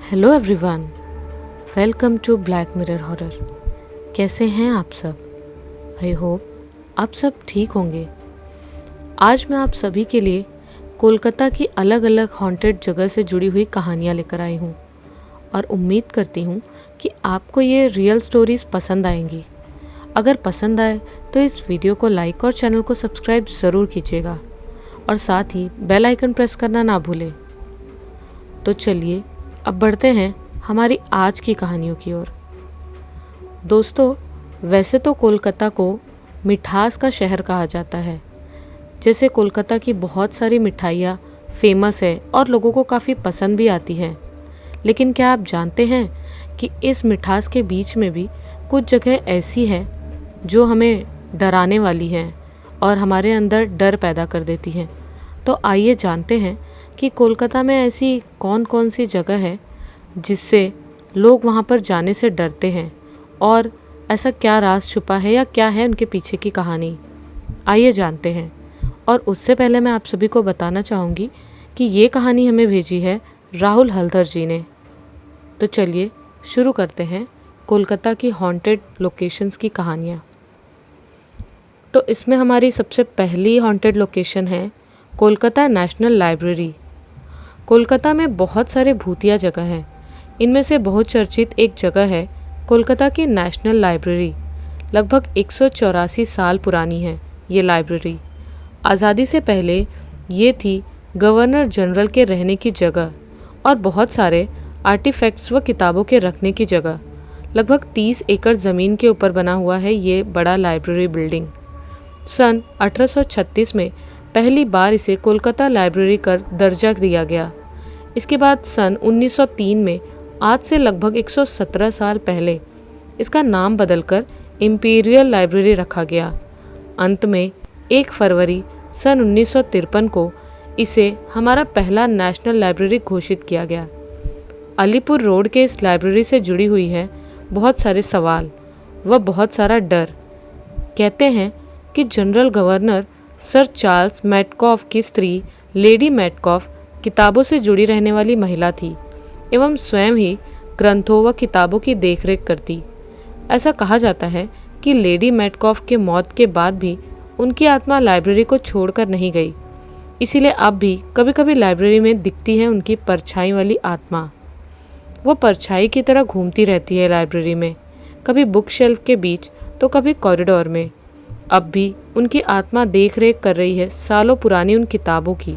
Hello everyone, welcome to Black Mirror horror. कैसे हैं आप सब? आई होप आप सब ठीक होंगे। आज मैं आप सभी के लिए कोलकाता की अलग अलग हॉन्टेड जगह से जुड़ी हुई कहानियाँ लेकर आई हूँ और उम्मीद करती हूँ कि आपको ये रियल स्टोरीज पसंद आएंगी। अगर पसंद आए तो इस वीडियो को लाइक और चैनल को सब्सक्राइब ज़रूर कीजिएगा और साथ ही बेल आइकन प्रेस करना ना भूलें। तो चलिए अब बढ़ते हैं हमारी आज की कहानियों की ओर। दोस्तों, वैसे तो कोलकाता को मिठास का शहर कहा जाता है। जैसे कोलकाता की बहुत सारी मिठाइयाँ फेमस है और लोगों को काफ़ी पसंद भी आती हैं, लेकिन क्या आप जानते हैं कि इस मिठास के बीच में भी कुछ जगह ऐसी हैं जो हमें डराने वाली हैं और हमारे अंदर डर पैदा कर देती हैं। तो आइए जानते हैं कि कोलकाता में ऐसी कौन कौन सी जगह है जिससे लोग वहाँ पर जाने से डरते हैं और ऐसा क्या राज छुपा है या क्या है उनके पीछे की कहानी। आइए जानते हैं। और उससे पहले मैं आप सभी को बताना चाहूँगी कि ये कहानी हमें भेजी है राहुल हल्दर जी ने। तो चलिए शुरू करते हैं कोलकाता की हॉन्टेड लोकेशंस की कहानियाँ। तो इसमें हमारी सबसे पहली हॉन्टेड लोकेशन है कोलकाता नेशनल लाइब्रेरी। कोलकाता में बहुत सारे भूतिया जगह हैं। इनमें से बहुत चर्चित एक जगह है कोलकाता की नेशनल लाइब्रेरी। लगभग 184 साल पुरानी है ये लाइब्रेरी। आज़ादी से पहले ये थी गवर्नर जनरल के रहने की जगह और बहुत सारे आर्टिफैक्ट्स व किताबों के रखने की जगह। लगभग 30 एकड़ ज़मीन के ऊपर बना हुआ है ये बड़ा लाइब्रेरी बिल्डिंग। सन 1836 में पहली बार इसे कोलकाता लाइब्रेरी का दर्जा दिया गया। इसके बाद सन 1903 में, आज से लगभग 117 साल पहले, इसका नाम बदलकर इंपीरियल लाइब्रेरी रखा गया। अंत में 1 फरवरी सन 1953 को इसे हमारा पहला नेशनल लाइब्रेरी घोषित किया गया। अलीपुर रोड के इस लाइब्रेरी से जुड़ी हुई है बहुत सारे सवाल व बहुत सारा डर। कहते हैं कि general governor sir Charles Metcalfe की स्त्री लेडी मैटकॉफ किताबों से जुड़ी रहने वाली महिला थी एवं स्वयं ही ग्रंथों व किताबों की देखरेख करती। ऐसा कहा जाता है कि लेडी मैटकॉफ के मौत के बाद भी उनकी आत्मा लाइब्रेरी को छोड़कर नहीं गई। इसीलिए अब भी कभी कभी लाइब्रेरी में दिखती है उनकी परछाई वाली आत्मा। वो परछाई की तरह घूमती रहती है लाइब्रेरी में, कभी बुक शेल्फ के बीच तो कभी कॉरिडोर में। अब भी उनकी आत्मा देख रेख कर रही है सालों पुरानी उन किताबों की।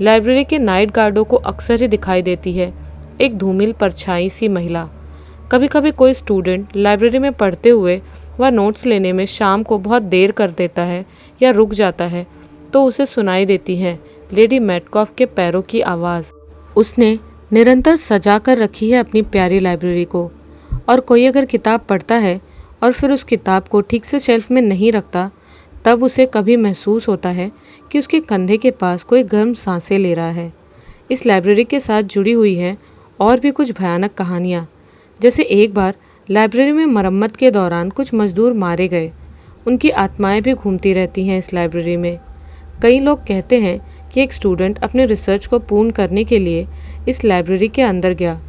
लाइब्रेरी के नाइट गार्डों को अक्सर ही दिखाई देती है एक धूमिल परछाई सी महिला। कभी कभी कोई स्टूडेंट लाइब्रेरी में पढ़ते हुए व नोट्स लेने में शाम को बहुत देर कर देता है या रुक जाता है तो उसे सुनाई देती है लेडी मैटकॉफ के पैरों की आवाज़। उसने निरंतर सजा कर रखी है अपनी प्यारी लाइब्रेरी को, और कोई अगर किताब पढ़ता है और फिर उस किताब को ठीक से शेल्फ में नहीं रखता, तब उसे कभी महसूस होता है कि उसके कंधे के पास कोई गर्म सांसें ले रहा है। इस लाइब्रेरी के साथ जुड़ी हुई है और भी कुछ भयानक कहानियाँ। जैसे एक बार लाइब्रेरी में मरम्मत के दौरान कुछ मजदूर मारे गए। उनकी आत्माएं भी घूमती रहती हैं इस लाइब्रेरी में। कई लोग कहते हैं कि एक स्टूडेंट अपने रिसर्च को पूर्ण करने के लिए इस लाइब्रेरी के अंदर गया,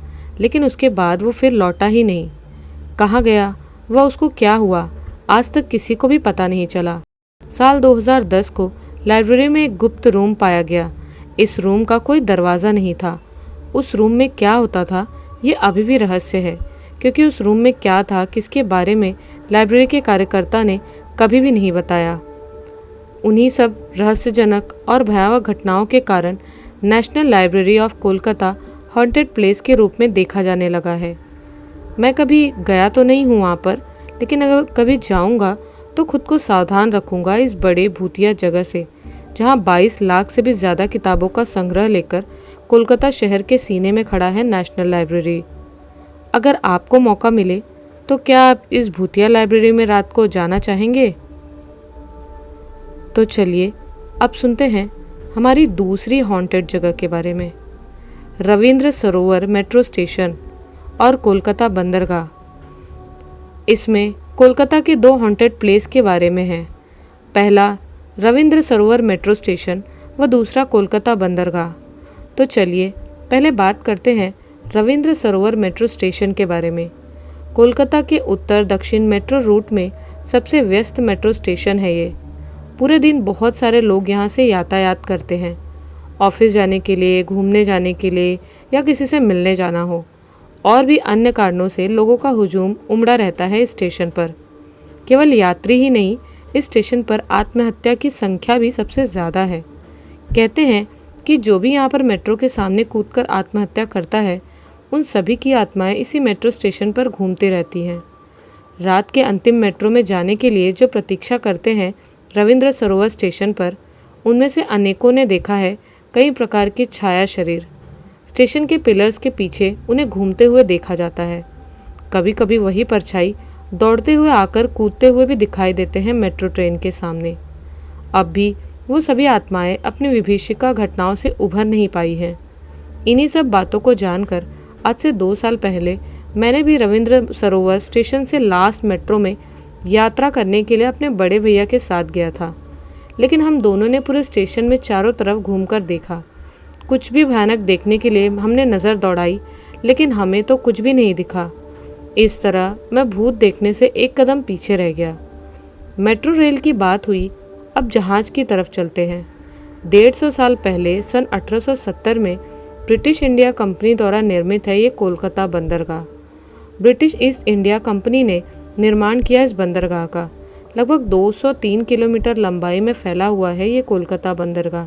लेकिन उसके बाद वो फिर लौटा ही नहीं। कहाँ गया वह, उसको क्या हुआ, आज तक किसी को भी पता नहीं चला। साल 2010 को लाइब्रेरी में एक गुप्त रूम पाया गया। इस रूम का कोई दरवाज़ा नहीं था। उस रूम में क्या होता था ये अभी भी रहस्य है, क्योंकि उस रूम में क्या था किसके बारे में लाइब्रेरी के कार्यकर्ता ने कभी भी नहीं बताया। उन्हीं सब रहस्यजनक और भयावह घटनाओं के कारण national library of Kolkata haunted place के रूप में देखा जाने लगा है। मैं कभी गया तो नहीं हूँ वहाँ पर, लेकिन अगर कभी जाऊँगा तो खुद को सावधान रखूँगा इस बड़े भूतिया जगह से, जहाँ 22 लाख से भी ज़्यादा किताबों का संग्रह लेकर कोलकाता शहर के सीने में खड़ा है नेशनल लाइब्रेरी। अगर आपको मौका मिले तो क्या आप इस भूतिया लाइब्रेरी में रात को जाना चाहेंगे? तो चलिए अब सुनते हैं हमारी दूसरी हॉन्टेड जगह के बारे में। रविंद्र सरोवर मेट्रो स्टेशन और कोलकाता बंदरगाह। इसमें कोलकाता के 2 हॉन्टेड प्लेस के बारे में है। पहला रविंद्र सरोवर मेट्रो स्टेशन व दूसरा कोलकाता बंदरगाह। तो चलिए पहले बात करते हैं रविंद्र सरोवर मेट्रो स्टेशन के बारे में। कोलकाता के उत्तर दक्षिण मेट्रो रूट में सबसे व्यस्त मेट्रो स्टेशन है ये। पूरे दिन बहुत सारे लोग यहाँ से यातायात करते हैं, ऑफिस जाने के लिए, घूमने जाने के लिए या किसी से मिलने जाना हो, और भी अन्य कारणों से लोगों का हुजूम उमड़ा रहता है इस स्टेशन पर। केवल यात्री ही नहीं, इस स्टेशन पर आत्महत्या की संख्या भी सबसे ज़्यादा है। कहते हैं कि जो भी यहाँ पर मेट्रो के सामने कूदकर आत्महत्या करता है, उन सभी की आत्माएं इसी मेट्रो स्टेशन पर घूमती रहती हैं। रात के अंतिम मेट्रो में जाने के लिए जो प्रतीक्षा करते हैं रविंद्र सरोवर स्टेशन पर, उनमें से अनेकों ने देखा है कई प्रकार के छाया शरीर। स्टेशन के पिलर्स के पीछे उन्हें घूमते हुए देखा जाता है। कभी कभी वही परछाई दौड़ते हुए आकर कूदते हुए भी दिखाई देते हैं मेट्रो ट्रेन के सामने। अब भी वो सभी आत्माएं अपनी विभीषिका घटनाओं से उभर नहीं पाई हैं। इन्हीं सब बातों को जानकर आज से 2 साल पहले मैंने भी रविंद्र सरोवर स्टेशन से लास्ट मेट्रो में यात्रा करने के लिए अपने बड़े भैया के साथ गया था। लेकिन हम दोनों ने पूरे स्टेशन में चारों तरफ घूमकर देखा। कुछ भी भयानक देखने के लिए हमने नज़र दौड़ाई, लेकिन हमें तो कुछ भी नहीं दिखा। इस तरह मैं भूत देखने से एक कदम पीछे रह गया। मेट्रो रेल की बात हुई, अब जहाज़ की तरफ चलते हैं। 150 साल पहले सन 1870 में ब्रिटिश इंडिया कंपनी द्वारा निर्मित है ये कोलकाता बंदरगाह। ब्रिटिश ईस्ट इंडिया कंपनी ने निर्माण किया इस बंदरगाह का। लगभग 203 किलोमीटर लंबाई में फैला हुआ है ये कोलकाता बंदरगाह,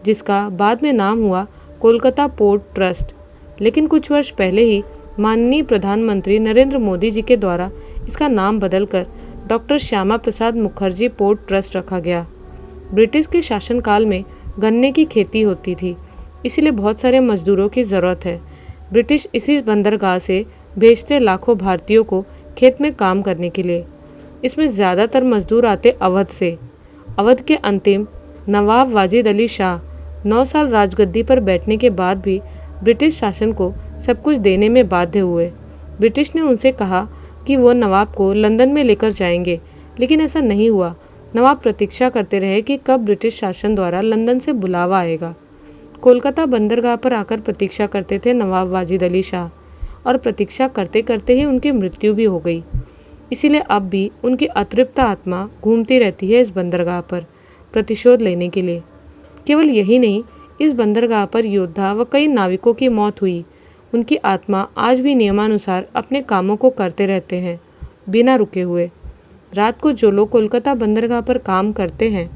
जिसका बाद में नाम हुआ कोलकाता पोर्ट ट्रस्ट। लेकिन कुछ वर्ष पहले ही माननीय प्रधानमंत्री नरेंद्र मोदी जी के द्वारा इसका नाम बदलकर doctor Shyama Prasad Mukherjee port trust रखा गया। ब्रिटिश के शासनकाल में गन्ने की खेती होती थी, इसीलिए बहुत सारे मजदूरों की ज़रूरत है। ब्रिटिश इसी बंदरगाह से भेजते लाखों भारतीयों को खेत में काम करने के लिए। इसमें ज़्यादातर मजदूर आते अवध से। अवध के अंतिम नवाब वाजिद अली शाह 9 साल राजगद्दी पर बैठने के बाद भी ब्रिटिश शासन को सब कुछ देने में बाध्य हुए। ब्रिटिश ने उनसे कहा कि वो नवाब को लंदन में लेकर जाएंगे, लेकिन ऐसा नहीं हुआ। नवाब प्रतीक्षा करते रहे कि कब ब्रिटिश शासन द्वारा लंदन से बुलावा आएगा। कोलकाता बंदरगाह पर आकर प्रतीक्षा करते थे नवाब वाजिद अली शाह, और प्रतीक्षा करते करते ही उनकी मृत्यु भी हो गई। इसीलिए अब भी उनकी अतृप्त आत्मा घूमती रहती है इस बंदरगाह पर प्रतिशोध लेने के लिए। केवल यही नहीं, इस बंदरगाह पर योद्धा व कई नाविकों की मौत हुई। उनकी आत्मा आज भी नियमानुसार अपने कामों को करते रहते हैं, बिना रुके हुए। रात को जो लोग कोलकाता बंदरगाह पर काम करते हैं,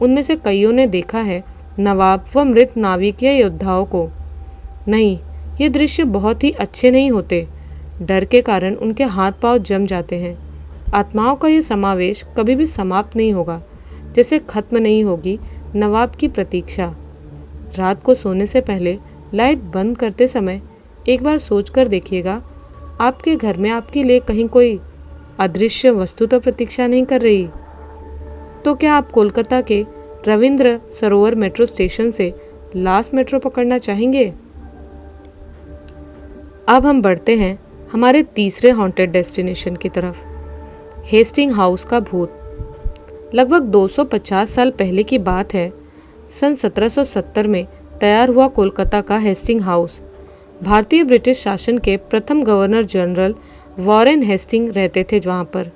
उनमें से कईयों ने देखा है नवाब व मृत नाविक या योद्धाओं को। नहीं, ये दृश्य बहुत ही अच्छे नहीं होते। डर के कारण उनके हाथ पांव जम जाते हैं। आत्माओं का ये समावेश कभी भी समाप्त नहीं होगा, जैसे खत्म नहीं होगी नवाब की प्रतीक्षा। रात को सोने से पहले लाइट बंद करते समय एक बार सोचकर देखिएगा, आपके घर में आपके लिए कहीं कोई अदृश्य वस्तु तो प्रतीक्षा नहीं कर रही। तो क्या आप कोलकाता के रविंद्र सरोवर मेट्रो स्टेशन से लास्ट मेट्रो पकड़ना चाहेंगे? अब हम बढ़ते हैं हमारे तीसरे हॉन्टेड डेस्टिनेशन की तरफ, हेस्टिंग हाउस का भूत। लगभग 250 साल पहले की बात है। सन 1770 में तैयार हुआ कोलकाता का हेस्टिंग हाउस। भारतीय ब्रिटिश शासन के प्रथम गवर्नर जनरल वॉरेन हेस्टिंग रहते थे वहाँ पर,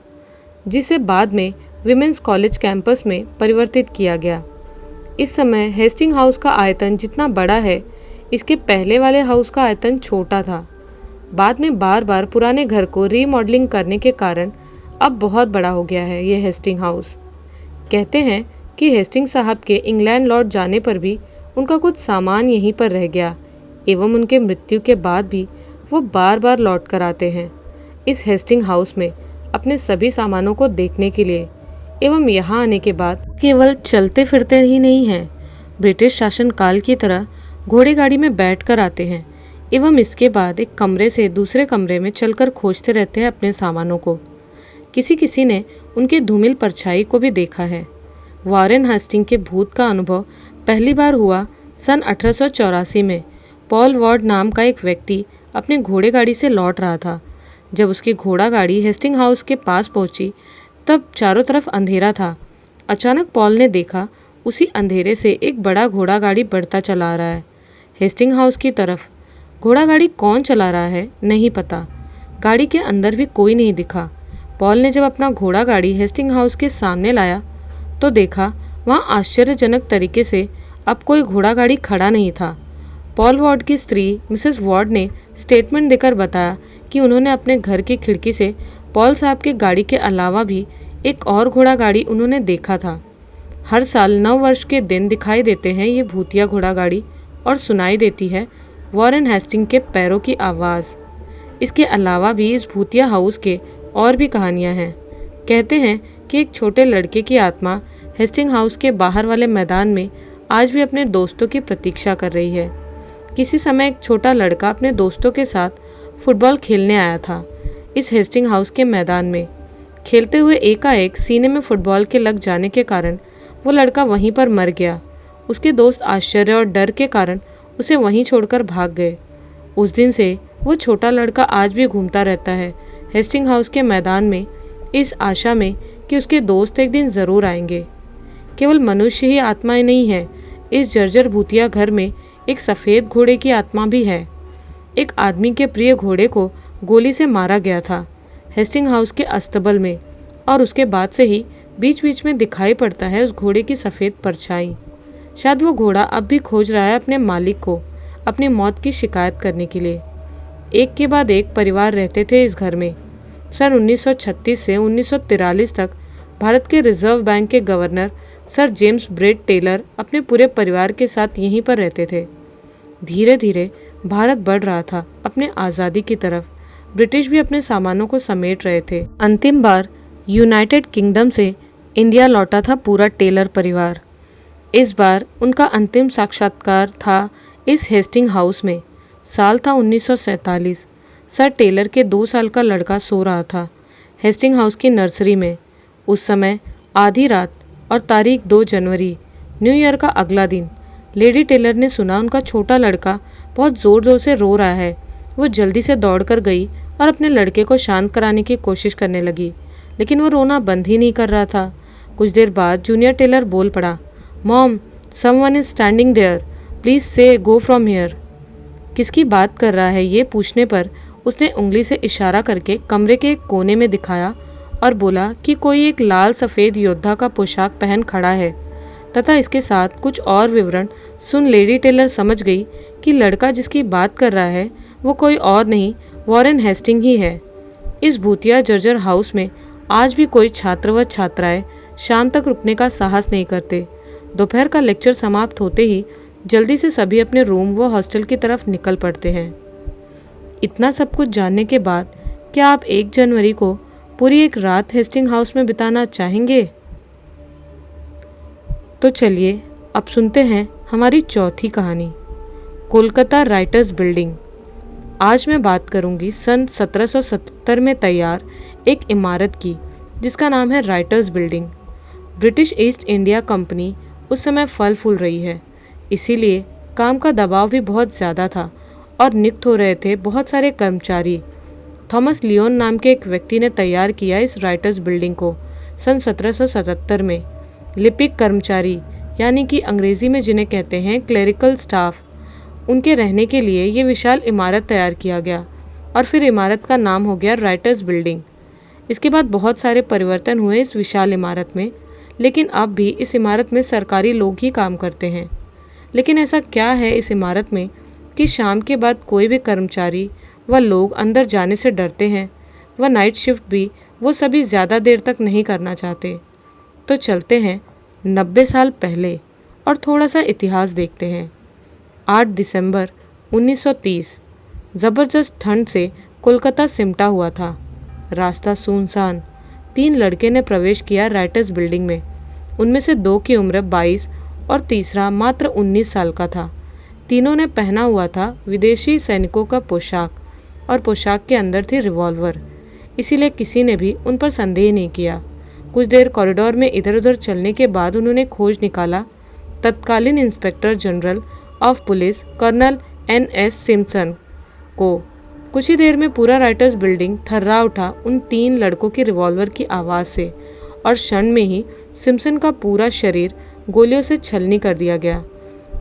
जिसे बाद में विमेंस कॉलेज कैंपस में परिवर्तित किया गया। इस समय हेस्टिंग हाउस का आयतन जितना बड़ा है, इसके पहले वाले हाउस का आयतन छोटा था। बाद में बार बार पुराने घर को रीमॉडलिंग करने के कारण अब बहुत बड़ा हो गया है ये हेस्टिंग हाउस। कहते हैं कि हेस्टिंग साहब के इंग्लैंड लौट जाने पर भी उनका कुछ सामान यहीं पर रह गया, एवं उनके मृत्यु के बाद भी वो बार बार लौट कर आते हैं इस हेस्टिंग हाउस में अपने सभी सामानों को देखने के लिए। एवं यहाँ आने के बाद केवल चलते फिरते ही नहीं हैं, ब्रिटिश शासन काल की तरह घोड़े गाड़ी में बैठ कर आते हैं, एवं इसके बाद एक कमरे से दूसरे कमरे में चलकर खोजते रहते हैं अपने सामानों को। किसी किसी ने उनके धूमिल परछाई को भी देखा है। वॉरेन हेस्टिंग के भूत का अनुभव पहली बार हुआ सन 1884 में। पॉल वार्ड नाम का एक व्यक्ति अपने घोड़े गाड़ी से लौट रहा था। जब उसकी घोड़ा गाड़ी हेस्टिंग हाउस के पास पहुंची, तब चारों तरफ अंधेरा था। अचानक पॉल ने देखा उसी अंधेरे से एक बड़ा घोड़ा गाड़ी बढ़ता चला आ रहा है हेस्टिंग हाउस की तरफ। घोड़ा गाड़ी कौन चला रहा है नहीं पता। गाड़ी के अंदर भी कोई नहीं दिखा। पॉल ने जब अपना घोड़ा गाड़ी हेस्टिंग हाउस के सामने लाया तो देखा वहाँ आश्चर्यजनक तरीके से अब कोई घोड़ा गाड़ी खड़ा नहीं था। पॉल वार्ड की स्त्री मिसेस वार्ड ने स्टेटमेंट देकर बताया कि उन्होंने अपने घर की खिड़की से पॉल साहब की गाड़ी के अलावा भी एक और घोड़ा गाड़ी उन्होंने देखा था। हर साल 9 वर्ष के दिन दिखाई देते हैं ये भूतिया घोड़ा गाड़ी और सुनाई देती है वॉरेन हेस्टिंग के पैरों की आवाज़। इसके अलावा भी इस भूतिया हाउस के और भी कहानियां हैं। कहते हैं कि एक छोटे लड़के की आत्मा हेस्टिंग हाउस के बाहर वाले मैदान में आज भी अपने दोस्तों की प्रतीक्षा कर रही है। किसी समय एक छोटा लड़का अपने दोस्तों के साथ फुटबॉल खेलने आया था इस हेस्टिंग हाउस के मैदान में। खेलते हुए एकाएक सीने में फुटबॉल के लग जाने के कारण वो लड़का वहीं पर मर गया। उसके दोस्त आश्चर्य और डर के कारण उसे वहीं छोड़कर भाग गए। उस दिन से वो छोटा लड़का आज भी घूमता रहता है हेस्टिंग हाउस के मैदान में, इस आशा में कि उसके दोस्त एक दिन ज़रूर आएंगे। केवल मनुष्य ही आत्माएं नहीं है, इस जर्जर भूतिया घर में एक सफ़ेद घोड़े की आत्मा भी है। एक आदमी के प्रिय घोड़े को गोली से मारा गया था हेस्टिंग हाउस के अस्तबल में, और उसके बाद से ही बीच बीच में दिखाई पड़ता है उस घोड़े की सफ़ेद परछाई। शायद वो घोड़ा अब भी खोज रहा है अपने मालिक को अपनी मौत की शिकायत करने के लिए। एक के बाद एक परिवार रहते थे इस घर में। सन 1936 से 1943 तक भारत के रिजर्व बैंक के governor sir James Braid Taylor अपने पूरे परिवार के साथ यहीं पर रहते थे। धीरे धीरे भारत बढ़ रहा था अपने आज़ादी की तरफ। ब्रिटिश भी अपने सामानों को समेट रहे थे। अंतिम बार यूनाइटेड किंगडम से इंडिया लौटा था पूरा टेलर परिवार। इस बार उनका अंतिम साक्षात्कार था इस हेस्टिंग हाउस में। साल था 1947। सर टेलर के 2 साल का लड़का सो रहा था हेस्टिंग हाउस की नर्सरी में। उस समय आधी रात और तारीख 2 जनवरी, न्यू ईयर का अगला दिन। लेडी टेलर ने सुना उनका छोटा लड़का बहुत ज़ोर ज़ोर से रो रहा है। वो जल्दी से दौड़कर गई और अपने लड़के को शांत कराने की कोशिश करने लगी, लेकिन वो रोना बंद ही नहीं कर रहा था। कुछ देर बाद जूनियर टेलर बोल पड़ा, mom, someone is standing there, please say go from here. किसकी बात कर रहा है ये पूछने पर उसने उंगली से इशारा करके कमरे के एक कोने में दिखाया और बोला कि कोई एक लाल सफ़ेद योद्धा का पोशाक पहन खड़ा है, तथा इसके साथ कुछ और विवरण सुन लेडी टेलर समझ गई कि लड़का जिसकी बात कर रहा है वो कोई और नहीं, वॉरेन हेस्टिंग ही है। इस भूतिया जर्जर हाउस में आज भी कोई छात्र व छात्राएं शाम तक रुकने का साहस नहीं करते। दोपहर का लेक्चर समाप्त होते ही जल्दी से सभी अपने रूम व हॉस्टल की तरफ निकल पड़ते हैं। इतना सब कुछ जानने के बाद क्या आप 1 जनवरी को पूरी एक रात हेस्टिंग हाउस में बिताना चाहेंगे? तो चलिए अब सुनते हैं हमारी चौथी कहानी, कोलकाता राइटर्स बिल्डिंग। आज मैं बात करूंगी सन 1777 में तैयार एक इमारत की जिसका नाम है writers building. British east India company उस समय फल फूल रही है, इसीलिए काम का दबाव भी बहुत ज़्यादा था और नियुक्त हो रहे थे बहुत सारे कर्मचारी। थॉमस लियोन नाम के एक व्यक्ति ने तैयार किया इस राइटर्स बिल्डिंग को सन 1777 में। लिपिक कर्मचारी यानी कि अंग्रेज़ी में जिन्हें कहते हैं क्लेरिकल स्टाफ, उनके रहने के लिए ये विशाल इमारत तैयार किया गया और फिर इमारत का नाम हो गया राइटर्स बिल्डिंग। इसके बाद बहुत सारे परिवर्तन हुए इस विशाल इमारत में, लेकिन अब भी इस इमारत में सरकारी लोग ही काम करते हैं। लेकिन ऐसा क्या है इस इमारत में कि शाम के बाद कोई भी कर्मचारी व लोग अंदर जाने से डरते हैं, व नाइट शिफ्ट भी वो सभी ज़्यादा देर तक नहीं करना चाहते। तो चलते हैं 90 साल पहले और थोड़ा सा इतिहास देखते हैं। 8 दिसंबर 1930 ज़बरदस्त ठंड से कोलकाता सिमटा हुआ था। रास्ता सुनसान। 3 लड़के ने प्रवेश किया राइटर्स बिल्डिंग में। उनमें से 2 की उम्र 22 और तीसरा मात्र 19 साल का था। तीनों ने पहना हुआ था विदेशी सैनिकों का पोशाक और पोशाक के अंदर थी रिवॉल्वर, इसीलिए किसी ने भी उन पर संदेह नहीं किया। कुछ देर कॉरिडोर में इधर उधर चलने के बाद उन्होंने खोज निकाला तत्कालीन inspector general of police colonel N.S. Simpson को। कुछ ही देर में पूरा राइटर्स बिल्डिंग थर्रा उठा उन 3 लड़कों की रिवॉल्वर की आवाज़ से, और क्षण में ही सिम्पसन का पूरा शरीर गोलियों से छलनी कर दिया गया।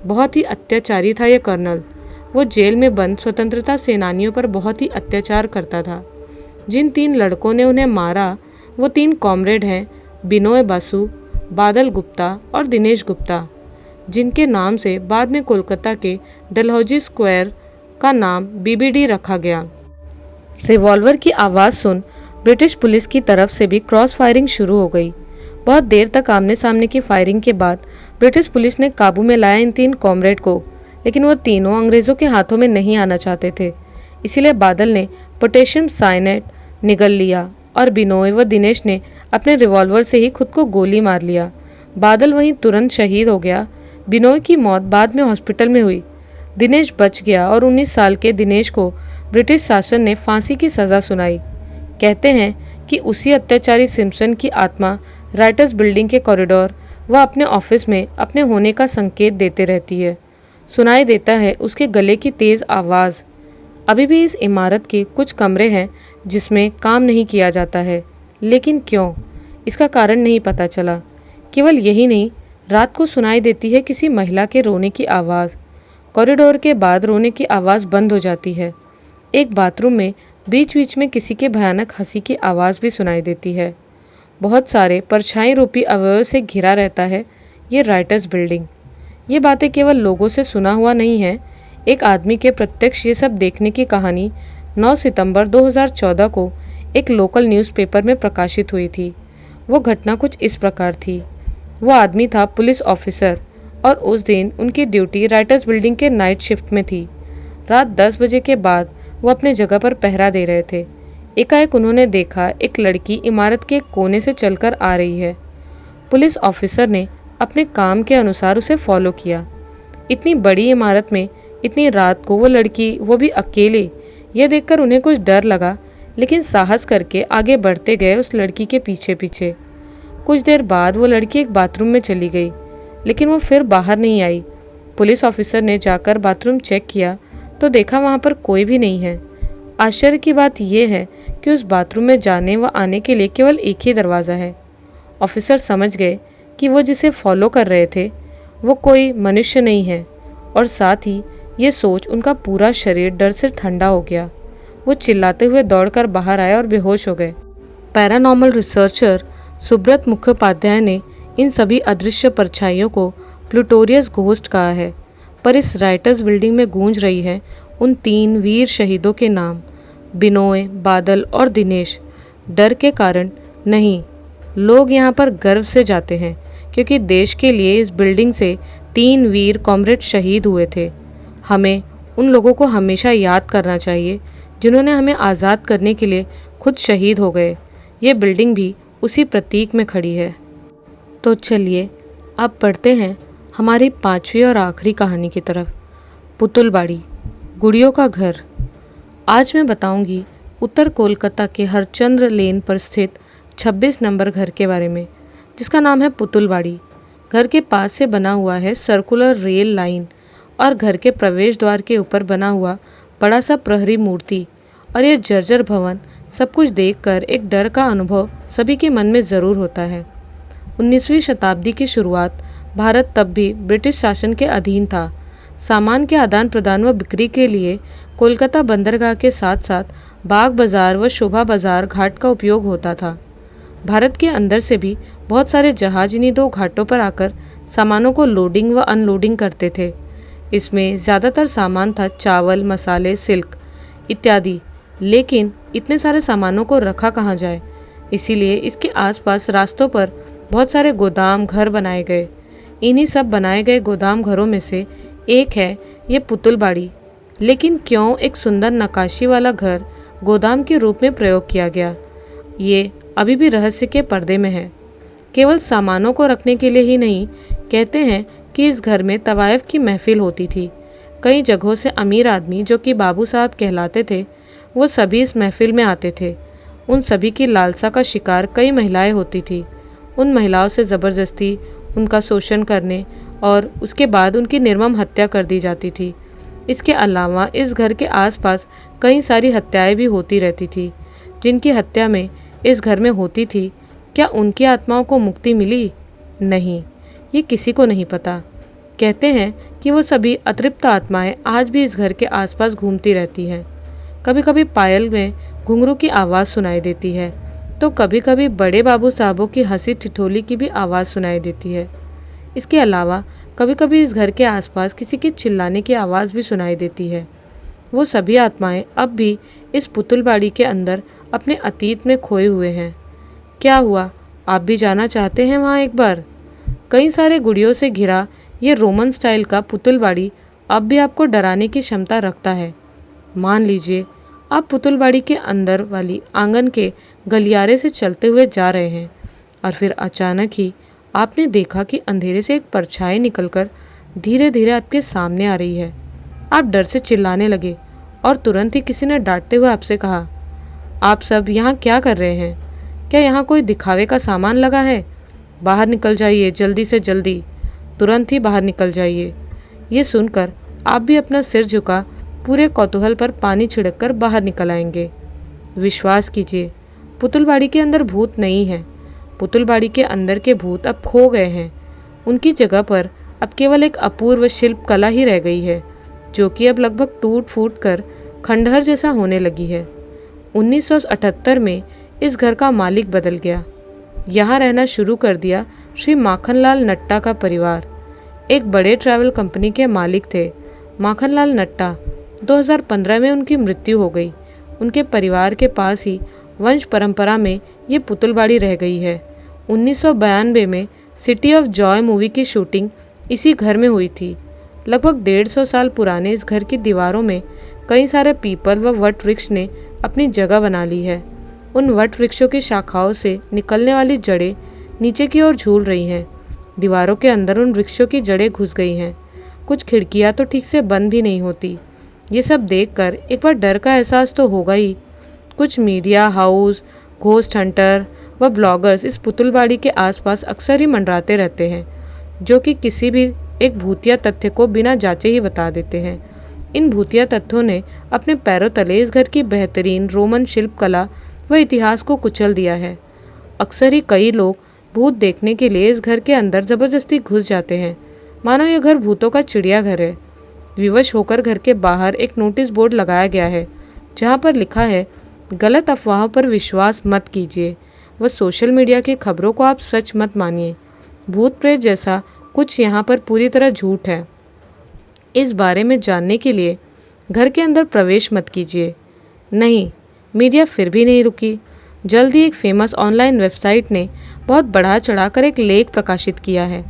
बहुत ही अत्याचारी था यह कर्नल। वो जेल में बंद स्वतंत्रता सेनानियों पर बहुत ही अत्याचार करता था। जिन 3 लड़कों ने उन्हें मारा वो 3 कॉमरेड हैं, बिनोय बासु, बादल गुप्ता और दिनेश गुप्ता, जिनके नाम से बाद में कोलकाता के डलहौजी स्क्वायर का नाम बीबीडी रखा गया। रिवॉल्वर की आवाज़ सुन ब्रिटिश पुलिस की तरफ से भी क्रॉस फायरिंग शुरू हो गई। बहुत देर तक आमने सामने की फायरिंग के बाद ब्रिटिश पुलिस ने काबू में लाया इन 3 कॉमरेड को, लेकिन वो तीनों अंग्रेज़ों के हाथों में नहीं आना चाहते थे। इसीलिए बादल ने पोटेशियम साइनेट निगल लिया और बिनोय व दिनेश ने अपने रिवॉल्वर से ही खुद को गोली मार लिया। बादल वहीं तुरंत शहीद हो गया। बिनोय की मौत बाद में हॉस्पिटल में हुई। दिनेश बच गया और 19 साल के दिनेश को ब्रिटिश शासन ने फांसी की सज़ा सुनाई। कहते हैं कि उसी अत्याचारी सिम्पसन की आत्मा राइटर्स बिल्डिंग के कॉरिडोर व अपने ऑफिस में अपने होने का संकेत देते रहती है। सुनाई देता है उसके गले की तेज़ आवाज़। अभी भी इस इमारत के कुछ कमरे हैं जिसमें काम नहीं किया जाता है, लेकिन क्यों, इसका कारण नहीं पता चला। केवल यही नहीं, रात को सुनाई देती है किसी महिला के रोने की आवाज़। कॉरिडोर के बाद रोने की आवाज़ बंद हो जाती है। एक बाथरूम में बीच बीच में किसी के भयानक हंसी की आवाज़ भी सुनाई देती है। बहुत सारे परछाई रूपी अवयव से घिरा रहता है ये राइटर्स बिल्डिंग। ये बातें केवल लोगों से सुना हुआ नहीं है। एक आदमी के प्रत्यक्ष ये सब देखने की कहानी 9 सितंबर 2014 को एक लोकल न्यूज़पेपर में प्रकाशित हुई थी। वो घटना कुछ इस प्रकार थी। वो आदमी था पुलिस ऑफिसर और उस दिन उनकी ड्यूटी राइटर्स बिल्डिंग के नाइट शिफ्ट में थी। रात 10 बजे के बाद वो अपने जगह पर पहरा दे रहे थे। एकाएक उन्होंने देखा एक लड़की इमारत के कोने से चलकर आ रही है। पुलिस ऑफिसर ने अपने काम के अनुसार उसे फॉलो किया। इतनी बड़ी इमारत में इतनी रात को वो लड़की, वो भी अकेले, यह देखकर उन्हें कुछ डर लगा, लेकिन साहस करके आगे बढ़ते गए उस लड़की के पीछे पीछे। कुछ देर बाद वो लड़की एक बाथरूम में चली गई, लेकिन वो फिर बाहर नहीं आई। पुलिस ऑफिसर ने जाकर बाथरूम चेक किया तो देखा वहाँ पर कोई भी नहीं है। आश्चर्य की बात यह है कि उस बाथरूम में जाने व आने के लिए केवल एक ही दरवाज़ा है। ऑफिसर समझ गए कि वो जिसे फॉलो कर रहे थे वो कोई मनुष्य नहीं है, और साथ ही ये सोच उनका पूरा शरीर डर से ठंडा हो गया। वो चिल्लाते हुए दौड़कर बाहर आए और बेहोश हो गए। पैरानॉर्मल रिसर्चर सुब्रत मुखोपाध्याय ने इन सभी अदृश्य परछाइयों को प्लूटोरियस घोस्ट कहा है। पर इस राइटर्स बिल्डिंग में गूंज रही है उन 3 वीर शहीदों के नाम, बिनोय, बादल और दिनेश। डर के कारण नहीं, लोग यहाँ पर गर्व से जाते हैं, क्योंकि देश के लिए इस बिल्डिंग से 3 वीर कॉमरेड शहीद हुए थे। हमें उन लोगों को हमेशा याद करना चाहिए जिन्होंने हमें आज़ाद करने के लिए खुद शहीद हो गए। ये बिल्डिंग भी उसी प्रतीक में खड़ी है। तो चलिए अब बढ़ते हैं हमारी 5वीं और आखिरी कहानी की तरफ, पुतुलबाड़ी, गुड़ियों का घर। आज मैं बताऊंगी उत्तर कोलकाता के हरचंद्र लेन पर स्थित 26 नंबर घर के बारे में, जिसका नाम है पुतुलबाड़ी। घर के पास से बना हुआ है सर्कुलर रेल लाइन, और घर के प्रवेश द्वार के ऊपर बना हुआ बड़ा सा प्रहरी मूर्ति और यह जर्जर भवन, सब कुछ देखकर एक डर का अनुभव सभी के मन में ज़रूर होता है। 19वीं शताब्दी की शुरुआत, भारत तब भी ब्रिटिश शासन के अधीन था। सामान के आदान प्रदान व बिक्री के लिए कोलकाता बंदरगाह के साथ साथ बाग बाज़ार व शोभा बाज़ार घाट का उपयोग होता था। भारत के अंदर से भी बहुत सारे जहाज इन्हीं 2 घाटों पर आकर सामानों को लोडिंग व अनलोडिंग करते थे। इसमें ज़्यादातर सामान था चावल, मसाले, सिल्क इत्यादि। लेकिन इतने सारे सामानों को रखा कहाँ जाए, इसीलिए इसके आसपास रास्तों पर बहुत सारे गोदाम घर बनाए गए। इन्हीं सब बनाए गए गोदाम घरों में से एक है ये पुतुलबाड़ी। लेकिन क्यों एक सुंदर नक्काशी वाला घर गोदाम के रूप में प्रयोग किया गया, ये अभी भी रहस्य के पर्दे में है। केवल सामानों को रखने के लिए ही नहीं, कहते हैं कि इस घर में तवायफ की महफिल होती थी। कई जगहों से अमीर आदमी जो कि बाबू साहब कहलाते थे, वो सभी इस महफिल में आते थे। उन सभी की लालसा का शिकार कई महिलाएं होती थी। उन महिलाओं से ज़बरदस्ती उनका शोषण करने और उसके बाद उनकी निर्मम हत्या कर दी जाती थी। इसके अलावा इस घर के आसपास कई सारी हत्याएं भी होती रहती थी। जिनकी हत्या में इस घर में होती थी, क्या उनकी आत्माओं को मुक्ति मिली? नहीं, ये किसी को नहीं पता। कहते हैं कि वो सभी अतृप्त आत्माएं आज भी इस घर के आसपास घूमती रहती हैं। कभी कभी पायल में घुंघरू की आवाज़ सुनाई देती है, तो कभी कभी बड़े बाबू साहबों की हंसी ठिठोली की भी आवाज़ सुनाई देती है। इसके अलावा कभी कभी इस घर के आसपास किसी के चिल्लाने की आवाज़ भी सुनाई देती है। वो सभी आत्माएं अब भी इस पुतुलबाड़ी के अंदर अपने अतीत में खोए हुए हैं। क्या हुआ, आप भी जाना चाहते हैं वहाँ एक बार? कई सारे गुड़ियों से घिरा ये रोमन स्टाइल का पुतुलबाड़ी अब भी आपको डराने की क्षमता रखता है। मान लीजिए आप पुतुलबाड़ी के अंदर वाली आंगन के गलियारे से चलते हुए जा रहे हैं और फिर अचानक ही आपने देखा कि अंधेरे से एक परछाई निकलकर धीरे धीरे आपके सामने आ रही है। आप डर से चिल्लाने लगे और तुरंत ही किसी ने डांटते हुए आपसे कहा, आप सब यहाँ क्या कर रहे हैं? क्या यहाँ कोई दिखावे का सामान लगा है? बाहर निकल जाइए, जल्दी से जल्दी, तुरंत ही बाहर निकल जाइए। ये सुनकर आप भी अपना सिर झुका पूरे कौतूहल पर पानी छिड़ककर बाहर निकल आएंगे। विश्वास कीजिए, पुतुलबाड़ी के अंदर भूत नहीं है। पुतुलबाड़ी के अंदर के भूत अब खो गए हैं। उनकी जगह पर अब केवल एक अपूर्व शिल्प कला ही रह गई है, जो कि अब लगभग टूट फूट कर खंडहर जैसा होने लगी है। 1978 में इस घर का मालिक बदल गया। यहाँ रहना शुरू कर दिया श्री माखनलाल नट्टा का परिवार। एक बड़े ट्रैवल कंपनी के मालिक थे माखनलाल नट्टा। 2015 में उनकी मृत्यु हो गई। उनके परिवार के पास ही वंश परंपरा में ये पुतुलबाड़ी रह गई है। 1992 में सिटी ऑफ जॉय मूवी की शूटिंग इसी घर में हुई थी। लगभग 150 साल पुराने इस घर की दीवारों में कई सारे पीपल व वट वृक्ष ने अपनी जगह बना ली है। उन वट वृक्षों की शाखाओं से निकलने वाली जड़ें नीचे की ओर झूल रही हैं। दीवारों के अंदर उन वृक्षों की जड़ें घुस गई हैं। कुछ खिड़कियां तो ठीक से बंद भी नहीं होती। ये सब देखकर एक बार डर का एहसास तो होगा ही। कुछ मीडिया हाउस, घोस्ट हंटर व ब्लॉगर्स इस पुतुलबाड़ी के आसपास अक्सर ही मंडराते रहते हैं, जो कि किसी भी एक भूतिया तथ्य को बिना जांचे ही बता देते हैं। इन भूतिया तथ्यों ने अपने पैरों तले इस घर की बेहतरीन रोमन शिल्प कला व इतिहास को कुचल दिया है। अक्सर ही कई लोग भूत देखने के लिए इस घर के अंदर ज़बरदस्ती घुस जाते हैं, मानो यह घर भूतों का चिड़ियाघर है। विवश होकर घर के बाहर एक नोटिस बोर्ड लगाया गया है, जहाँ पर लिखा है, गलत अफवाहों पर विश्वास मत कीजिए व सोशल मीडिया की खबरों को आप सच मत मानिए। भूत प्रेत जैसा कुछ यहाँ पर पूरी तरह झूठ है। इस बारे में जानने के लिए घर के अंदर प्रवेश मत कीजिए। नहीं, मीडिया फिर भी नहीं रुकी। जल्द ही एक फेमस ऑनलाइन वेबसाइट ने बहुत बढ़ा चढ़ाकर एक लेख प्रकाशित किया है,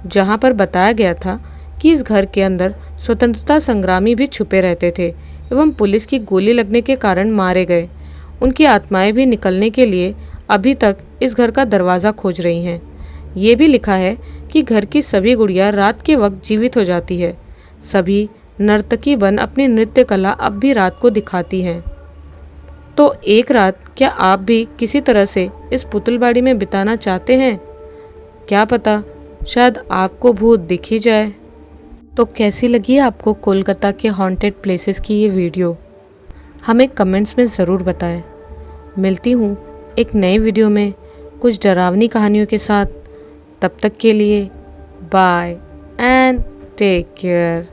जहाँ पर बताया गया था कि इस घर के अंदर स्वतंत्रता संग्रामी भी छुपे रहते थे एवं पुलिस की गोली लगने के कारण मारे गए। उनकी आत्माएं भी निकलने के लिए अभी तक इस घर का दरवाज़ा खोज रही हैं। ये भी लिखा है कि घर की सभी गुड़ियाँ रात के वक्त जीवित हो जाती है। सभी नर्तकी बन अपनी नृत्य कला अब भी रात को दिखाती हैं। तो एक रात क्या आप भी किसी तरह से इस पुतुलबाड़ी में बिताना चाहते हैं? क्या पता शायद आपको भूत दिख ही जाए। तो कैसी लगी आपको कोलकाता के हॉन्टेड प्लेसेस की ये वीडियो? हमें कमेंट्स में ज़रूर बताएं। मिलती हूँ एक नए वीडियो में कुछ डरावनी कहानियों के साथ। तब तक के लिए बाय एंड टेक केयर।